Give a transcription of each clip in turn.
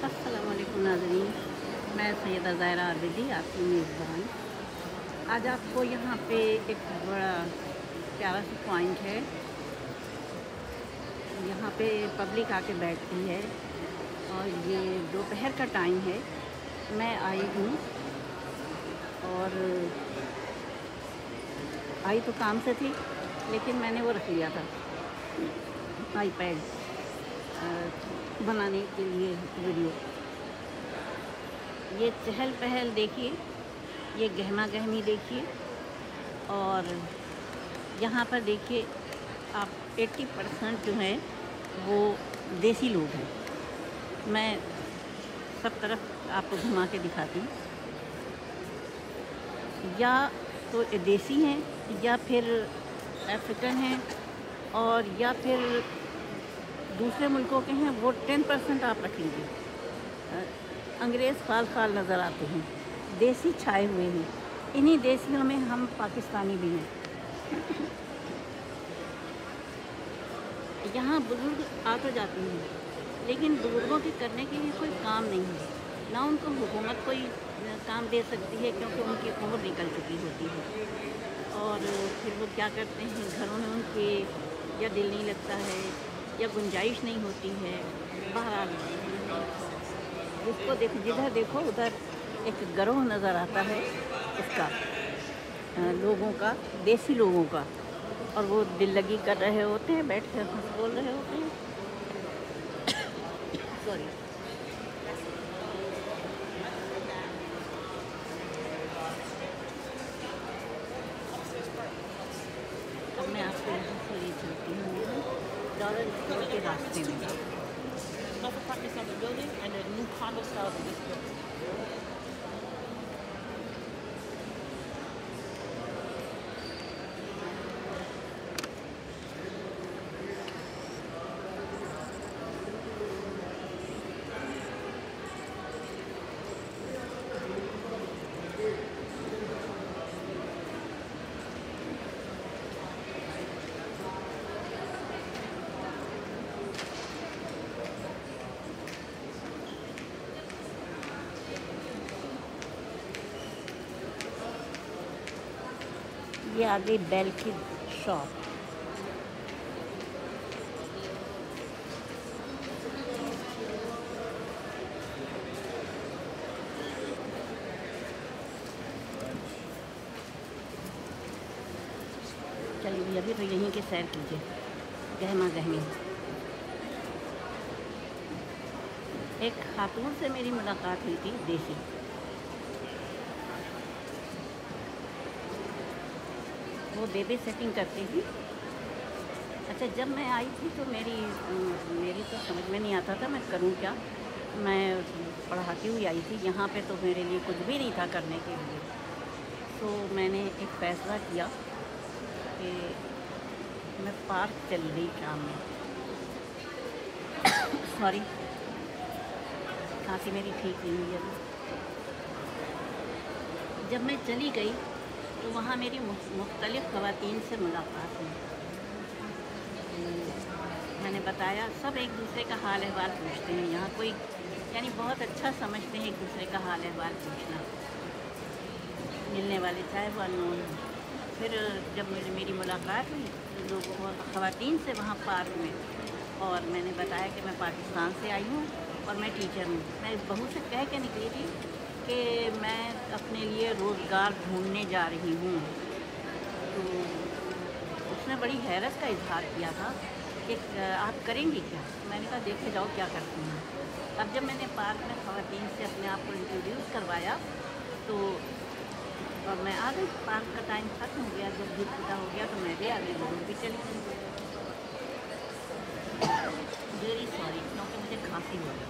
अस्सलाम वालेकुम नाज़रीन, मैं सैयदा ज़ाहिरा आबिदी आपकी मेज़बान। आज आपको यहाँ पे एक बड़ा प्यारा सा पॉइंट है, यहाँ पे पब्लिक आके बैठती है और ये दोपहर का टाइम है। मैं आई हूँ और आई तो काम से थी, लेकिन मैंने वो रख लिया था आईपैड बनाने के लिए वीडियो। ये चहल पहल देखिए, ये गहमा गहमी देखिए, और यहाँ पर देखिए आप 80% जो है वो देसी लोग हैं। मैं सब तरफ आपको घुमा के दिखाती हूँ। या तो देसी हैं या फिर अफ्रीकन हैं और या फिर दूसरे मुल्कों के हैं। वो 10% आप रख लीजिए। अंग्रेज़ फाल फाल नज़र आते हैं, देसी छाए हुए हैं। इन्हीं देसियों में हम पाकिस्तानी भी हैं। यहाँ बुज़ुर्ग आ तो जाते हैं, लेकिन बुज़ुर्गों के करने के लिए कोई काम नहीं है, ना उनको हुकूमत कोई काम दे सकती है, क्योंकि उनकी उम्र निकल चुकी होती है। और फिर वो क्या करते हैं, घरों में उनके या दिल नहीं लगता है या गुंजाइश नहीं होती है। बहरहाल जिसको देखो, जिधर देखो उधर एक गिरोह नज़र आता है इसका, लोगों का, देसी लोगों का। और वो दिल लगी कर रहे होते हैं, बैठ कर कुछ बोल रहे होते हैं। सॉरी। अब मैं आपको यहाँ से ले चलती हूँ डॉलर स्टोर के रास्ते में। ये आ गई बेल की शॉप। चलिए अभी तो यहीं के सैर कीजिए, गहमा गहमी। एक खातून से मेरी मुलाकात हुई थी, देसी। वो बेबी सेटिंग करती थी। अच्छा, जब मैं आई थी तो मेरी तो समझ में नहीं आता था मैं करूं क्या। मैं पढ़ाती हुई आई थी यहाँ पे, तो मेरे लिए कुछ भी नहीं था करने के लिए। तो मैंने एक फ़ैसला किया कि मैं पार्क चली गई शाम में। सॉरी, खांसी मेरी ठीक नहीं हुई अभी। जब मैं चली गई तो वहाँ मेरी मुख्तलिफ़ ख़वातीन से मुलाकात हुई। मैंने बताया, सब एक दूसरे का हाल अहवाल पूछते हैं यहाँ, कोई यानी बहुत अच्छा समझते हैं एक दूसरे का हाल अहवाल पूछना, मिलने वाले चाहे वो अननोन हो। फिर जब मेरी मुलाकात हुई तो लोगों ख़वातीन से वहाँ पार्क में, और मैंने बताया कि मैं पाकिस्तान से आई हूँ और मैं टीचर हूँ। मैं इस बहू से कह के निकली थी कि मैं अपने लिए रोज़गार ढूंढने जा रही हूँ। तो उसने बड़ी हैरत का इजहार किया था कि आप करेंगी क्या। मैंने कहा देखे जाओ क्या करती हैं। अब जब मैंने पार्क में ख़वातीन से अपने आप को इंट्रोड्यूस करवाया तो और मैं आ गई। पार्क का टाइम ख़त्म हो गया, जब धूप छुटा हो गया तो मैं भी आ गई, जरूर भी चली गई। वेरी सॉरी, क्योंकि मुझे खांसी हो गई,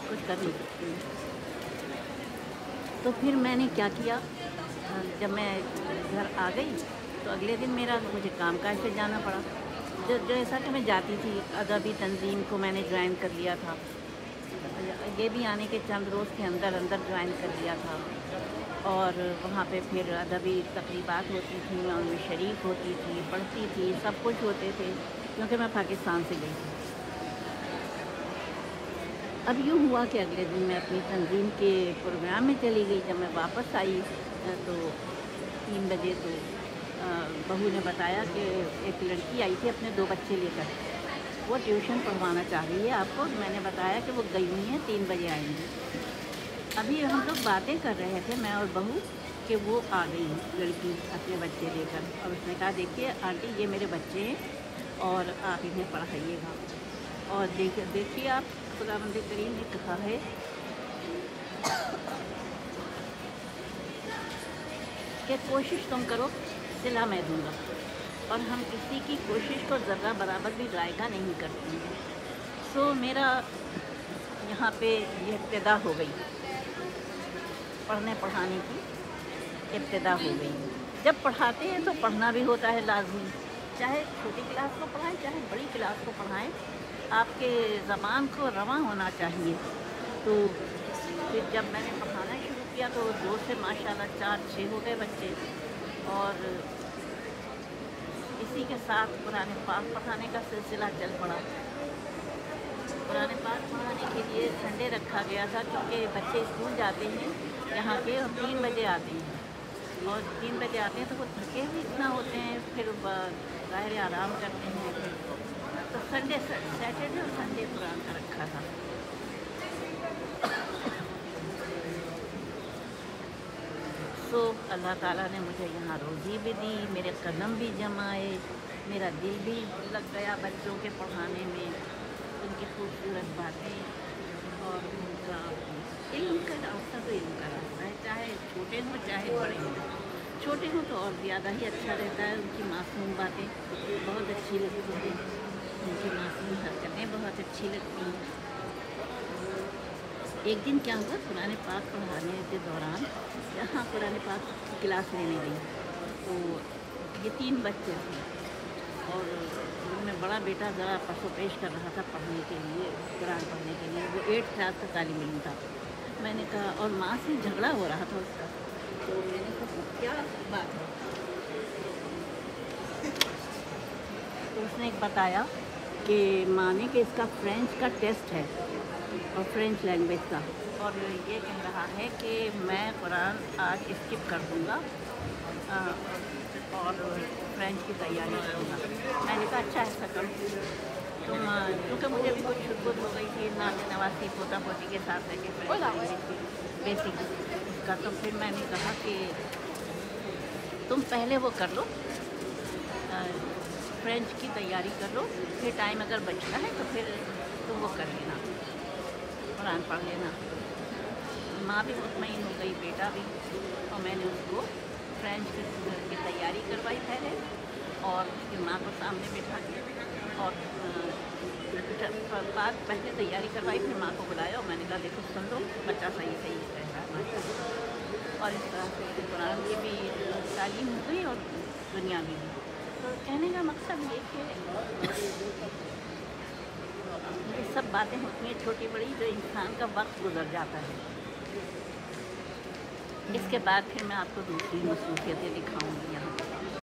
कुछ कर नहीं सकती। तो फिर मैंने क्या किया, जब मैं घर आ गई तो अगले दिन मुझे कामकाज पे जाना पड़ा। जैसा कि मैं जाती थी, अदबी तंजीम को मैंने ज्वाइन कर लिया था। ये भी आने के चंद रोज़ के अंदर ज्वाइन कर लिया था। और वहाँ पे फिर अदबी तकरीबात होती थी, मैं उनमें शरीक होती थी, पढ़ती थी, सब कुछ होते थे, क्योंकि मैं पाकिस्तान से गई थी। अब यूँ हुआ कि अगले दिन मैं अपनी तंजीम के प्रोग्राम में चली गई। जब मैं वापस आई तो 3 बजे तो बहू ने बताया कि एक लड़की आई थी अपने 2 बच्चे लेकर, वो ट्यूशन पढ़वाना चाह रही है आपको। मैंने बताया कि वो गई हुई हैं, 3 बजे आएंगी। अभी हम लोग बातें कर रहे थे मैं और बहू कि वो आ गई लड़की अपने बच्चे लेकर, और उसने कहा देखिए आंटी ये मेरे बच्चे हैं और आप इन्हें पढ़ाइएगा। और देखिए आप खुदावंद करीम ने कहा है कि कोशिश तुम करो सिला मैं दूँगा, और हम किसी की कोशिश को ज़रा बराबर भी जायका नहीं करते हैं। सो मेरा यहाँ पे ये इब्तिदा हो गई, पढ़ने पढ़ाने की इब्तिदा हो गई। जब पढ़ाते हैं तो पढ़ना भी होता है लाजमी, चाहे छोटी क्लास को पढ़ाएं चाहे बड़ी क्लास को पढ़ाएं, आपके ज़बान को रवां होना चाहिए। तो फिर जब मैंने पढ़ाना शुरू किया तो 2 से माशाल्लाह 4-6 हो गए बच्चे, और इसी के साथ कुरान पाक पढ़ाने का सिलसिला चल पड़ा। कुरान पाक पढ़ाने के लिए संडे रखा गया था, क्योंकि बच्चे स्कूल जाते हैं यहाँ के और 3 बजे आते हैं, और 3 बजे आते हैं तो वो थके भी इतना होते हैं, फिर ज़ाहिर आराम करते हैं। तो सैटरडे और संडे कुरान का रखा था। सो अल्लाह ताला ने मुझे यहाँ रोज़ी भी दी, मेरे कदम भी जमाए, मेरा दिल भी लग गया बच्चों के पढ़ाने में, उनकी खूबसूरत बातें और उनका इल्म का रास्ता तो इल्म का रास्ता है, चाहे छोटे हों चाहे बड़े हों। छोटे हों तो और ज़्यादा ही अच्छा रहता है, उनकी मासूम बातें बहुत अच्छी लगती हैं, उनकी मासूम हरकतें बहुत अच्छी लगती हैं। एक दिन क्या हुआ, कुरान पाक पढ़ाने के दौरान जहाँ कुरान पाक की क्लास लेने गई तो ये 3 बच्चे थे, और उनमें बड़ा बेटा ज़रा पसोपेश कर रहा था पढ़ने के लिए, कुरान पढ़ने के लिए। वो 8th क्लास का तालिब इल्म था। मैंने कहा, और माँ से झगड़ा हो रहा था उसका, तो मैंने कहा क्या बात है, तो उसने बताया कि माँ ने कि इसका फ्रेंच का टेस्ट है और फ्रेंच लैंग्वेज का, और ये कह रहा है कि मैं कुरान आज स्किप कर दूँगा और फ्रेंच की तैयारी करूँगा। मैंने कहा अच्छा ऐसा करो तुम, क्योंकि मुझे भी कुछ खुद हो गई थी नानी नवासी पोता पोती के साथ रह के फ्रेंच लैंग्वेज की बेसिक उसका। तो फिर मैंने कहा कि तुम पहले वो कर लो, फ्रेंच की तैयारी कर लो, फिर टाइम अगर बचता है तो फिर तुम वो कर लेना, कुरान पढ़ लेना। माँ भी मुतमईन हो गई, बेटा भी, और मैंने उसको फ्रेंच की तैयारी करवाई पहले, और उसकी माँ को सामने बिठा के और बात पहले तैयारी करवाई, फिर माँ को बुलाया और मैंने कहा देखो सुन लो बच्चा सही सही कह रहा है माशा। और इस तरह से कुरान की भी तालीम हो गई और दुनियावी भी। तो कहने का मकसद ये कि ये सब बातें होती हैं छोटी बड़ी जो इंसान का वक्त गुजर जाता है। इसके बाद फिर मैं आपको दूसरी मसरूफियतें दिखाऊंगी यहाँ।